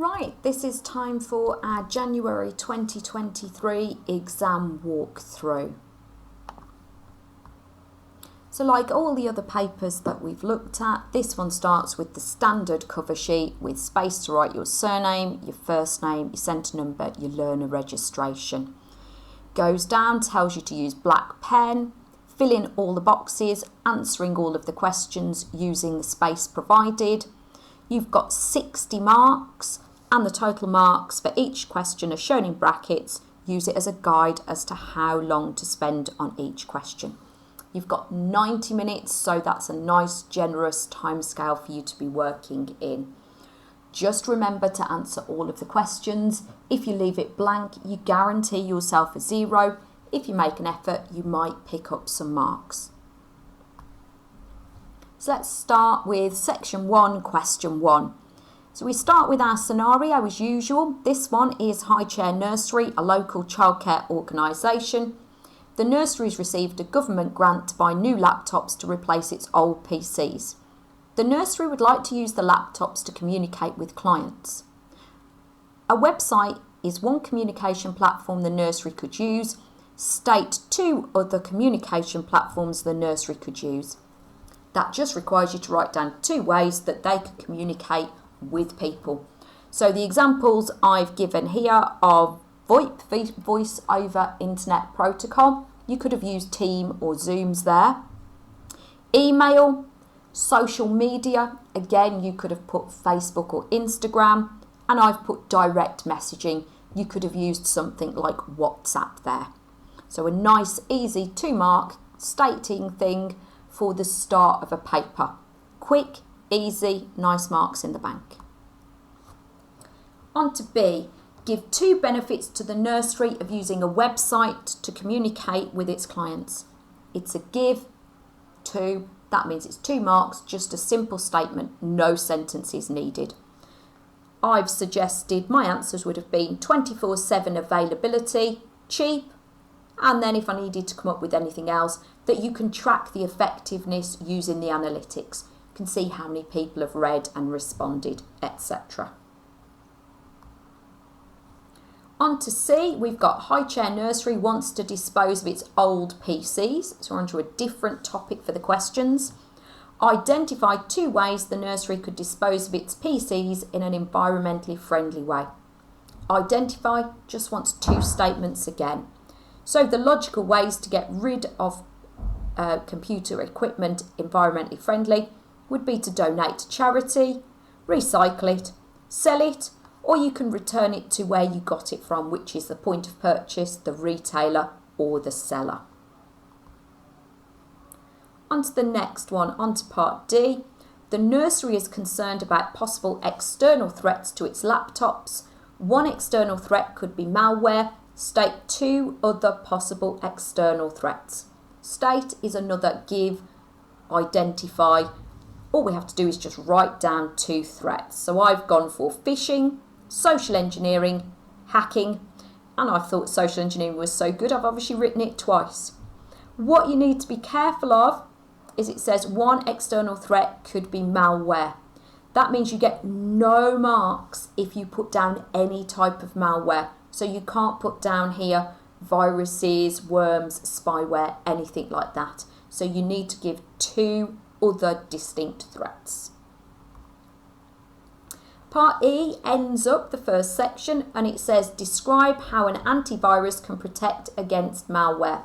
Right, this is time for our January 2023 exam walkthrough. So like all the other papers that we've looked at, this one starts with the standard cover sheet with space to write your surname, your first name, your centre number, your learner registration. Goes down, tells you to use black pen, fill in all the boxes, answering all of the questions using the space provided. You've got 60 marks and the total marks for each question are shown in brackets. Use it as a guide as to how long to spend on each question. You've got 90 minutes, so that's a nice generous timescale for you to be working in. Just remember to answer all of the questions. If you leave it blank, you guarantee yourself a 0. If you make an effort, you might pick up some marks. So let's start with section 1, question 1. So we start with our scenario as usual. This one is High Chair Nursery, a local childcare organisation. The nursery's received a government grant to buy new laptops to replace its old PCs. The nursery would like to use the laptops to communicate with clients. A website is one communication platform the nursery could use. State 2 other communication platforms the nursery could use. That just requires you to write down 2 ways that they could communicate with people. So the examples I've given here are VoIP, Voice over Internet Protocol. You could have used Team or Zooms there. Email, social media. Again, you could have put Facebook or Instagram. And I've put direct messaging. You could have used something like WhatsApp there. So a nice, easy 2-mark stating thing for the start of a paper. Quick, easy, nice marks in the bank. On to B. Give 2 benefits to the nursery of using a website to communicate with its clients. It's a give, 2. That means it's 2 marks, just a simple statement, no sentences needed. I've suggested my answers would have been 24/7 availability, cheap, and then if I needed to come up with anything else, that you can track the effectiveness using the analytics. You can see how many people have read and responded, etc. On to C, we've got High Chair Nursery wants to dispose of its old PCs. So we're onto a different topic for the questions. Identify 2 ways the nursery could dispose of its PCs in an environmentally friendly way. Identify just wants 2 statements again. So the logical ways to get rid of computer equipment environmentally friendly would be to donate to charity, recycle it, sell it, or you can return it to where you got it from, which is the point of purchase, the retailer or the seller. On to the next one, on to part D. The nursery is concerned about possible external threats to its laptops. 1 external threat could be malware. State 2 other possible external threats. State is another give, identify. All we have to do is just write down 2 threats. So I've gone for phishing, social engineering, hacking, and I thought social engineering was so good I've obviously written it twice. What you need to be careful of is it says 1 external threat could be malware. That means you get no marks if you put down any type of malware. So you can't put down here viruses, worms, spyware, anything like that. So you need to give 2 other distinct threats. Part E ends up the first section and it says describe how an antivirus can protect against malware.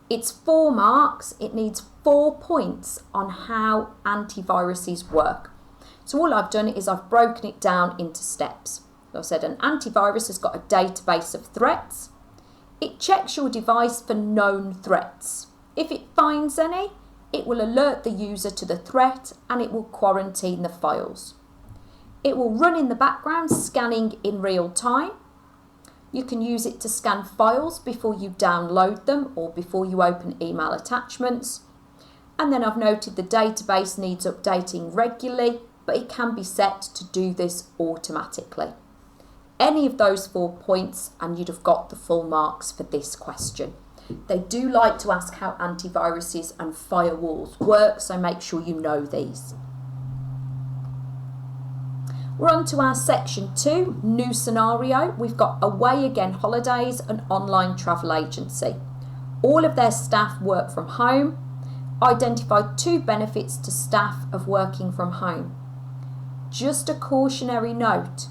It's 4 marks. It needs 4 points on how antiviruses work. So all I've done is I've broken it down into steps. I said an antivirus has got a database of threats. It checks your device for known threats. If it finds any, it will alert the user to the threat and it will quarantine the files. It will run in the background, scanning in real time. You can use it to scan files before you download them or before you open email attachments. And then I've noted the database needs updating regularly, but it can be set to do this automatically. Any of those 4 points and you'd have got the full marks for this question. They do like to ask how antiviruses and firewalls work, so make sure you know these. We're on to our section 2, new scenario. We've got away again holidays and online travel agency. All of their staff work from home. Identify 2 benefits to staff of working from home. Just a cautionary note,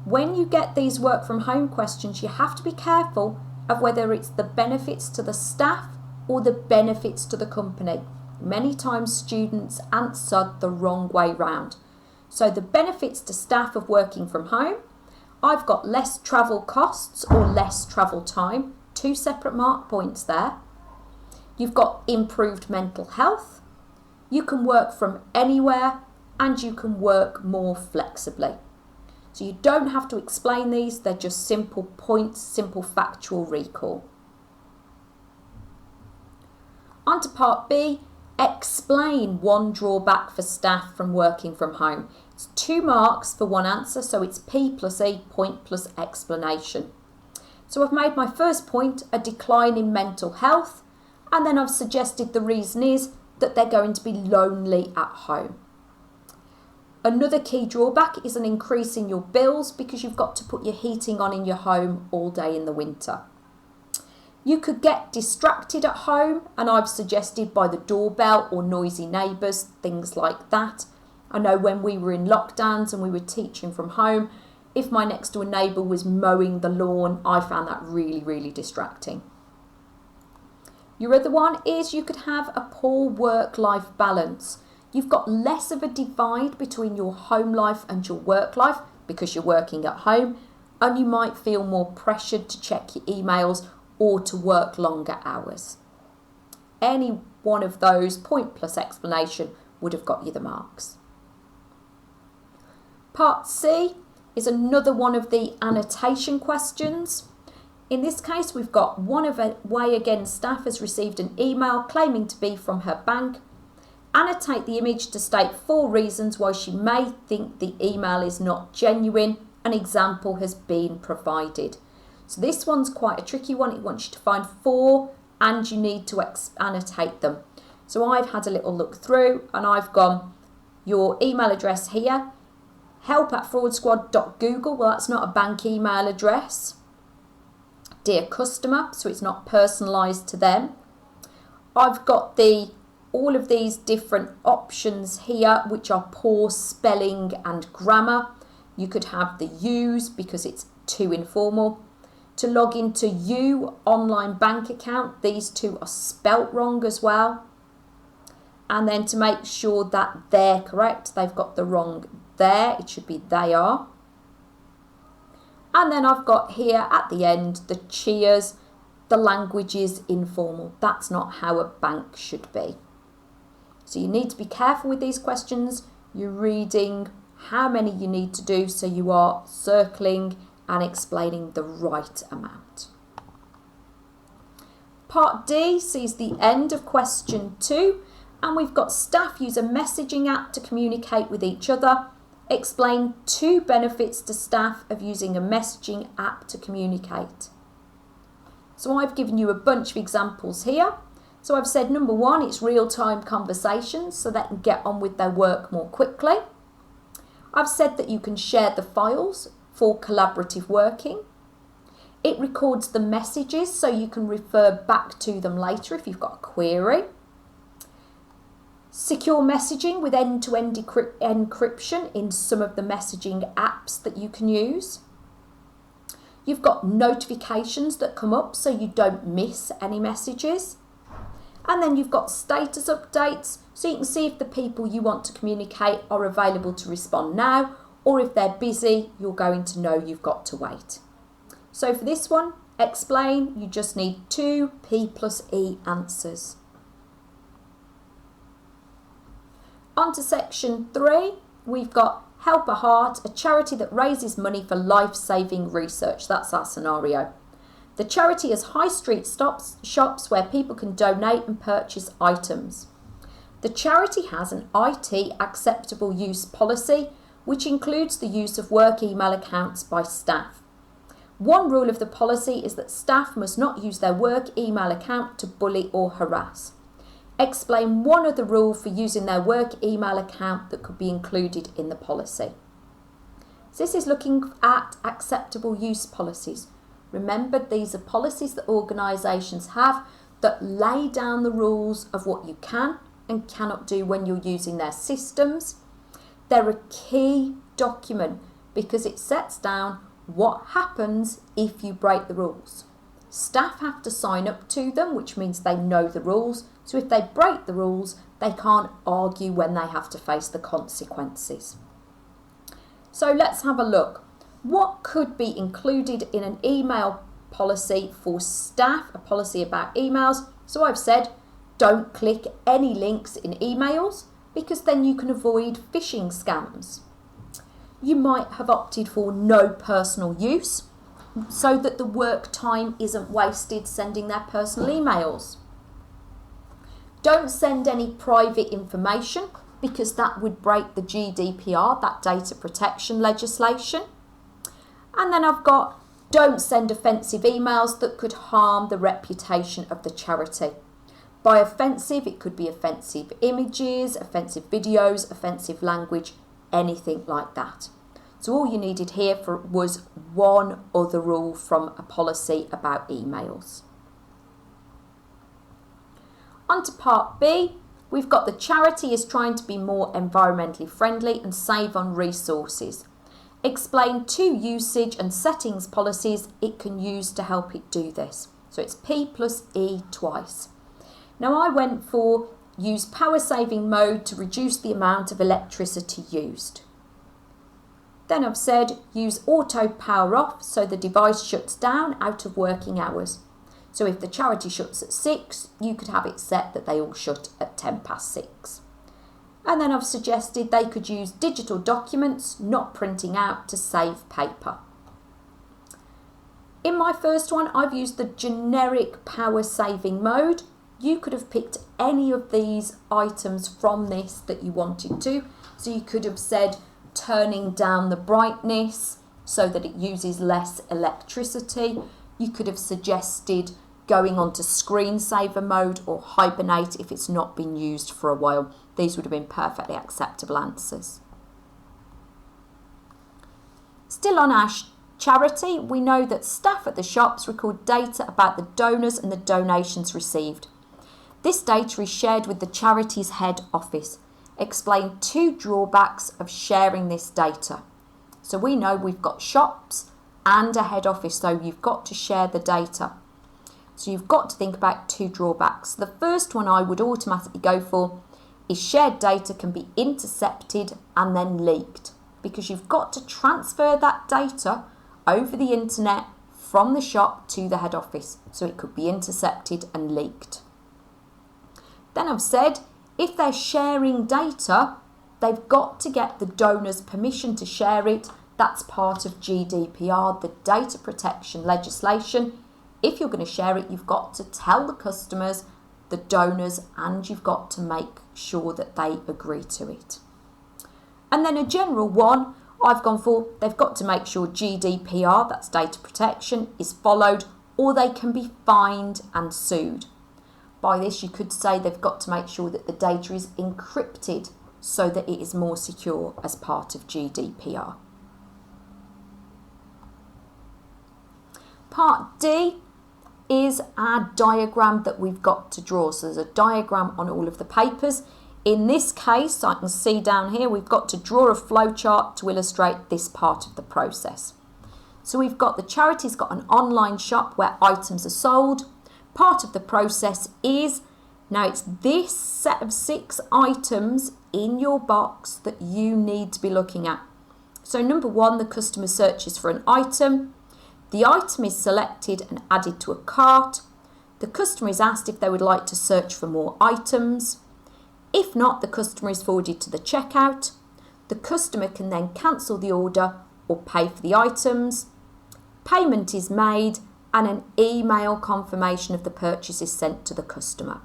when you get these work from home questions, you have to be careful of whether it's the benefits to the staff or the benefits to the company. Many times students answer the wrong way round. So the benefits to staff of working from home, I've got less travel costs or less travel time, 2 separate mark points there. You've got improved mental health, you can work from anywhere, and you can work more flexibly. So you don't have to explain these, they're just simple points, simple factual recall. On to part B, explain 1 drawback for staff from working from home. It's 2 marks for 1 answer, so it's P plus E, point plus explanation. So I've made my first point, a decline in mental health, and then I've suggested the reason is that they're going to be lonely at home. Another key drawback is an increase in your bills because you've got to put your heating on in your home all day in the winter. You could get distracted at home, and I've suggested by the doorbell or noisy neighbours, things like that. I know when we were in lockdowns and we were teaching from home, if my next door neighbour was mowing the lawn, I found that really, really distracting. Your other one is you could have a poor work-life balance. You've got less of a divide between your home life and your work life because you're working at home, and you might feel more pressured to check your emails or to work longer hours. Any one of those, point plus explanation, would have got you the marks. Part C is another one of the annotation questions. In this case, we've got one of away again staff has received an email claiming to be from her bank. Annotate the image to state 4 reasons why she may think the email is not genuine. An example has been provided. So this one's quite a tricky one. It wants you to find 4 and you need to annotate them. So I've had a little look through and I've gone your email address here, help@fraudsquad.google. Well, that's not a bank email address. Dear customer, so it's not personalised to them. I've got all of these different options here, which are poor spelling and grammar. You could have the U's because it's too informal. To log into you online bank account, these 2 are spelt wrong as well. And then to make sure that they're correct, they've got the wrong there. It should be they are. And then I've got here at the end the cheers. The language is informal. That's not how a bank should be. So you need to be careful with these questions. You're reading how many you need to do, so you are circling and explaining the right amount. Part D sees the end of question 2, and we've got staff use a messaging app to communicate with each other. Explain 2 benefits to staff of using a messaging app to communicate. So I've given you a bunch of examples here. So I've said number 1, it's real-time conversations so they can get on with their work more quickly. I've said that you can share the files for collaborative working. It records the messages so you can refer back to them later if you've got a query. Secure messaging with end-to-end encryption in some of the messaging apps that you can use. You've got notifications that come up so you don't miss any messages. And then you've got status updates so you can see if the people you want to communicate are available to respond now, or if they're busy, you're going to know you've got to wait. So for this one, explain, you just need 2 P plus E answers. On to section 3, we've got Help a Heart, a charity that raises money for life-saving research. That's our scenario. The charity has high street shops where people can donate and purchase items. The charity has an IT acceptable use policy, which includes the use of work email accounts by staff. One rule of the policy is that staff must not use their work email account to bully or harass. Explain one other rule for using their work email account that could be included in the policy. So this is looking at acceptable use policies. Remember, these are policies that organisations have that lay down the rules of what you can and cannot do when you're using their systems. They're a key document because it sets down what happens if you break the rules. Staff have to sign up to them, which means they know the rules. So if they break the rules, they can't argue when they have to face the consequences. So let's have a look. What could be included in an email policy for staff, a policy about emails? So I've said, don't click any links in emails because then you can avoid phishing scams. You might have opted for no personal use so that the work time isn't wasted sending their personal emails. Don't send any private information because that would break the GDPR, that data protection legislation. And then I've got, don't send offensive emails that could harm the reputation of the charity. By offensive, it could be offensive images, offensive videos, offensive language, anything like that. So all you needed here was one other rule from a policy about emails. On to part B, we've got the charity is trying to be more environmentally friendly and save on resources. Explain 2 usage and settings policies it can use to help it do this. So it's P plus E twice. Now I went for use power saving mode to reduce the amount of electricity used. Then I've said use auto power off so the device shuts down out of working hours. So if the charity shuts at 6, you could have it set that they all shut at 6:10. And then I've suggested they could use digital documents, not printing out, to save paper. In my first one, I've used the generic power saving mode. You could have picked any of these items from this that you wanted to. So you could have said turning down the brightness so that it uses less electricity. You could have suggested going on to screensaver mode or hibernate if it's not been used for a while. These would have been perfectly acceptable answers. Still on our charity, we know that staff at the shops record data about the donors and the donations received. This data is shared with the charity's head office. Explain 2 drawbacks of sharing this data. So we know we've got shops and a head office, so you've got to share the data. So you've got to think about 2 drawbacks. The first one I would automatically go for is shared data can be intercepted and then leaked, because you've got to transfer that data over the internet from the shop to the head office. So it could be intercepted and leaked. Then I've said if they're sharing data, they've got to get the donor's permission to share it. That's part of GDPR, the data protection legislation. If you're going to share it, you've got to tell the customers, the donors, and you've got to make sure that they agree to it. And then a general one, I've gone for, they've got to make sure GDPR, that's data protection, is followed, or they can be fined and sued. By this, you could say they've got to make sure that the data is encrypted so that it is more secure as part of GDPR. Part D is our diagram that we've got to draw. So there's a diagram on all of the papers. In this case, I can see down here, we've got to draw a flowchart to illustrate this part of the process. So we've got the charity's got an online shop where items are sold. Part of the process is, now it's this set of 6 items in your box that you need to be looking at. So number 1, the customer searches for an item. The item is selected and added to a cart. The customer is asked if they would like to search for more items. If not, the customer is forwarded to the checkout. The customer can then cancel the order or pay for the items. Payment is made and an email confirmation of the purchase is sent to the customer.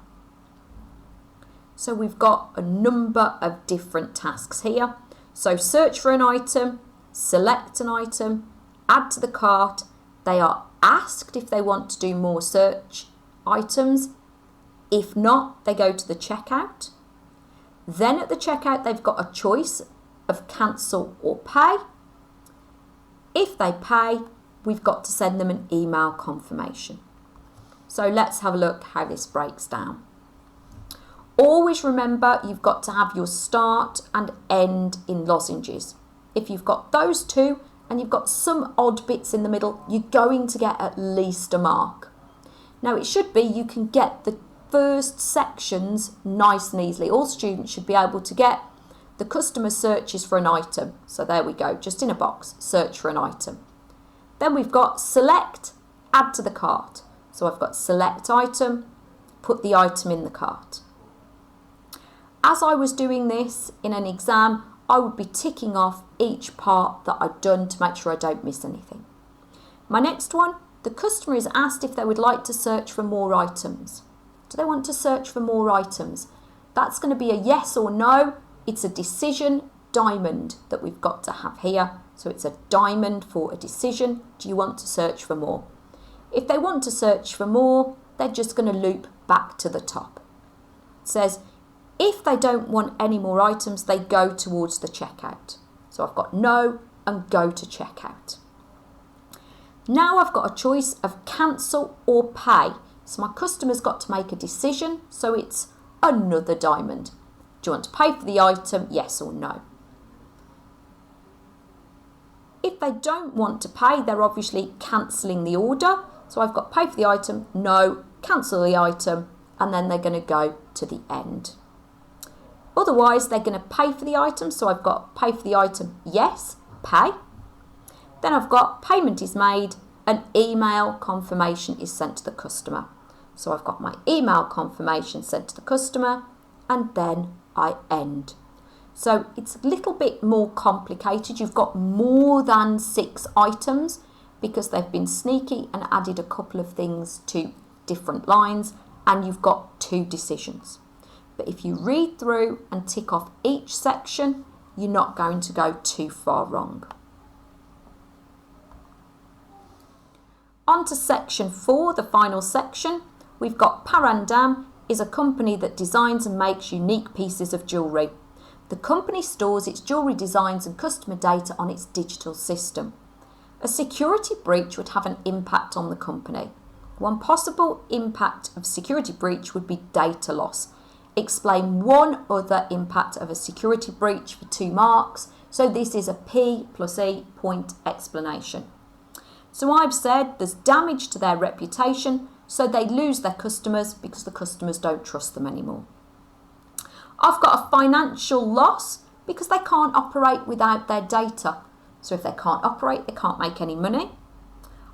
So we've got a number of different tasks here. So search for an item, select an item, add to the cart. They are asked if they want to do more search items. If not, they go to the checkout. Then at the checkout, they've got a choice of cancel or pay. If they pay, we've got to send them an email confirmation. So let's have a look how this breaks down. Always remember you've got to have your start and end in lozenges. If you've got those two and you've got some odd bits in the middle, you're going to get at least a mark. Now it should be you can get the first sections nice and easily. All students should be able to get the customer searches for an item. So there we go, just in a box, search for an item. Then we've got select, add to the cart. So I've got select item, put the item in the cart. As I was doing this in an exam, I would be ticking off each part that I'd done to make sure I don't miss anything. My next one, the customer is asked if they would like to search for more items. Do they want to search for more items? That's going to be a yes or no. It's a decision diamond that we've got to have here. So it's a diamond for a decision. Do you want to search for more? If they want to search for more, they're just going to loop back to the top. It says, if they don't want any more items, they go towards the checkout. So I've got no and go to checkout. Now I've got a choice of cancel or pay. So my customer's got to make a decision. So it's another diamond. Do you want to pay for the item? Yes or no? If they don't want to pay, they're obviously cancelling the order. So I've got pay for the item, no, cancel the item, and then they're going to go to the end. Otherwise, they're going to pay for the item. So I've got pay for the item, yes, pay. Then I've got payment is made, an email confirmation is sent to the customer. So I've got my email confirmation sent to the customer, and then I end. So it's a little bit more complicated. You've got more than 6 items because they've been sneaky and added a couple of things to different lines, and you've got 2 decisions. But if you read through and tick off each section, you're not going to go too far wrong. On to section 4, the final section. We've got Parandam is a company that designs and makes unique pieces of jewellery. The company stores its jewellery designs and customer data on its digital system. A security breach would have an impact on the company. One possible impact of security breach would be data loss. Explain one other impact of a security breach for 2 marks. So this is a P+E point explanation. So I've said there's damage to their reputation, so they lose their customers because the customers don't trust them anymore. I've got a financial loss because they can't operate without their data. So if they can't operate, they can't make any money.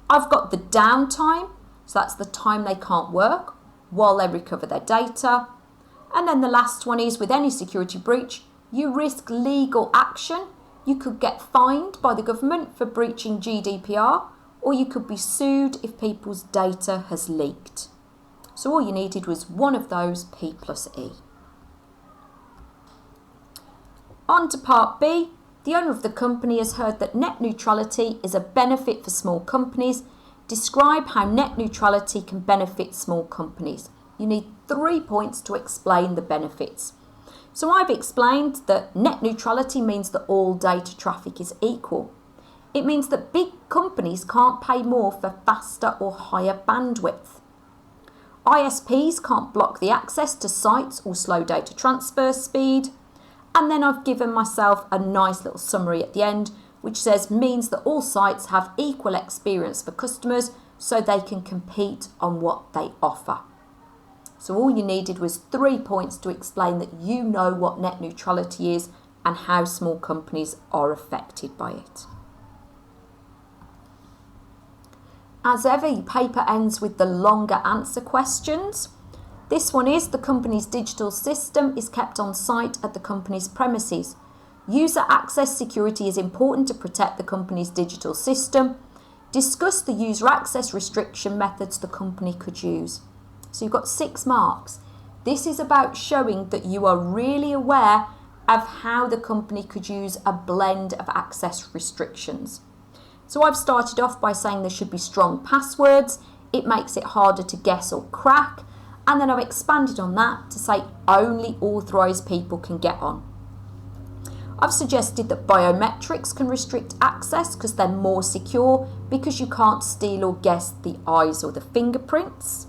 I've got the downtime, so that's the time they can't work while they recover their data. And then the last one is with any security breach, you risk legal action. You could get fined by the government for breaching GDPR, or you could be sued if people's data has leaked. So all you needed was one of those P+E. On to part B. The owner of the company has heard that net neutrality is a benefit for small companies. Describe how net neutrality can benefit small companies. You need 3 points to explain the benefits. So I've explained that net neutrality means that all data traffic is equal. It means that big companies can't pay more for faster or higher bandwidth. ISPs can't block the access to sites or slow data transfer speed. And then I've given myself a nice little summary at the end, which says means that all sites have equal experience for customers so they can compete on what they offer. So all you needed was 3 points to explain that you know what net neutrality is and how small companies are affected by it. As ever, your paper ends with the longer answer questions. This one is the company's digital system is kept on site at the company's premises. User access security is important to protect the company's digital system. Discuss the user access restriction methods the company could use. So you've got 6 marks. This is about showing that you are really aware of how the company could use a blend of access restrictions. So I've started off by saying there should be strong passwords. It makes it harder to guess or crack. And then I've expanded on that to say only authorised people can get on. I've suggested that biometrics can restrict access because they're more secure because you can't steal or guess the eyes or the fingerprints.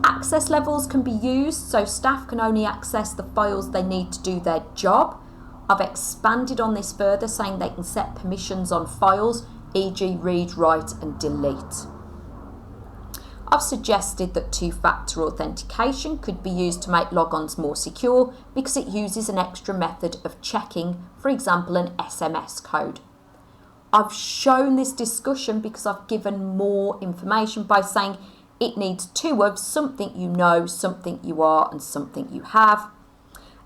Access levels can be used so staff can only access the files they need to do their job. I've expanded on this further, saying they can set permissions on files, e.g. read, write and delete. I've suggested that two-factor authentication could be used to make logons more secure because it uses an extra method of checking, for example, an SMS code. I've shown this discussion because I've given more information by saying it needs two of something you know, something you are and something you have.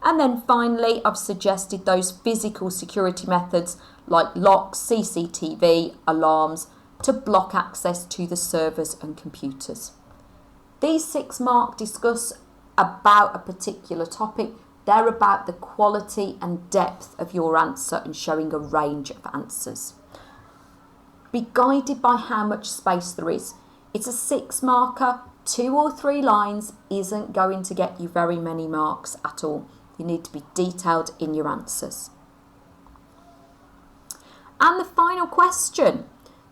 And then finally, I've suggested those physical security methods like locks, CCTV, alarms to block access to the servers and computers. These 6 marks discuss about a particular topic. They're about the quality and depth of your answer and showing a range of answers. Be guided by how much space there is. It's a 6 marker, 2 or 3 lines isn't going to get you very many marks at all. You need to be detailed in your answers. And the final question.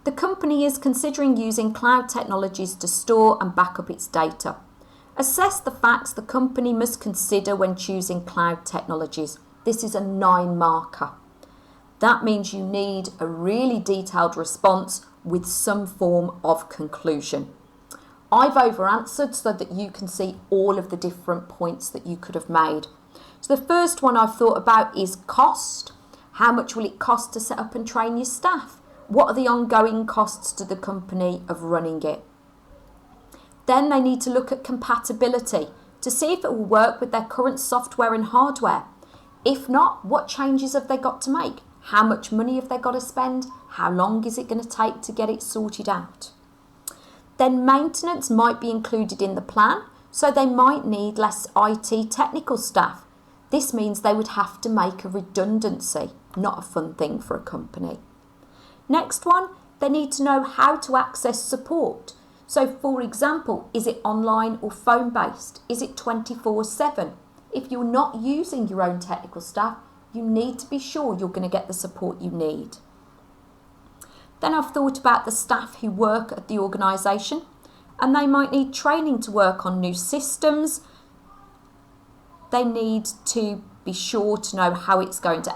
The company is considering using cloud technologies to store and back up its data. Assess the facts the company must consider when choosing cloud technologies. This is a 9 marker. That means you need a really detailed response with some form of conclusion. I've over-answered so that you can see all of the different points that you could have made. So the first one I've thought about is cost. How much will it cost to set up and train your staff? What are the ongoing costs to the company of running it? Then they need to look at compatibility to see if it will work with their current software and hardware. If not, what changes have they got to make? How much money have they got to spend? How long is it going to take to get it sorted out? Then maintenance might be included in the plan, so they might need less IT technical staff. This means they would have to make a redundancy, not a fun thing for a company. Next one, they need to know how to access support. So for example, is it online or phone based? Is it 24/7? If you're not using your own technical staff, you need to be sure you're going to get the support you need. Then I've thought about the staff who work at the organisation, and they might need training to work on new systems. They need to be sure to know how it's going to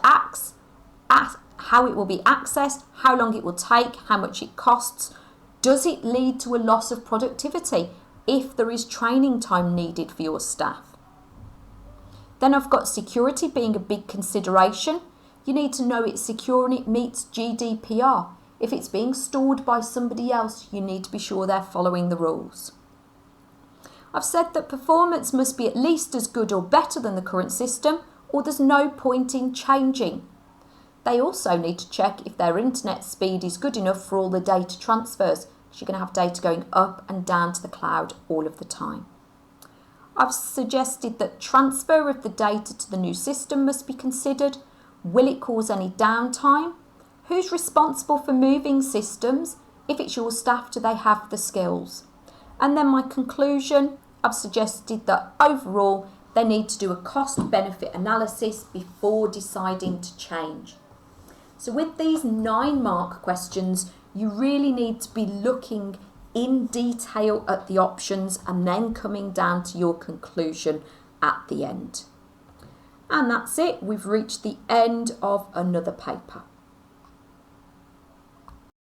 how it will be accessed, how long it will take, how much it costs. Does it lead to a loss of productivity if there is training time needed for your staff? Then I've got security being a big consideration. You need to know it's secure and it meets GDPR. If it's being stored by somebody else, you need to be sure they're following the rules. I've said that performance must be at least as good or better than the current system, or there's no point in changing. They also need to check if their internet speed is good enough for all the data transfers, because you're going to have data going up and down to the cloud all of the time. I've suggested that transfer of the data to the new system must be considered. Will it cause any downtime? Who's responsible for moving systems? If it's your staff, do they have the skills? And then my conclusion, I've suggested that overall they need to do a cost-benefit analysis before deciding to change. So with these 9 mark questions, you really need to be looking in detail at the options and then coming down to your conclusion at the end. And that's it. We've reached the end of another paper.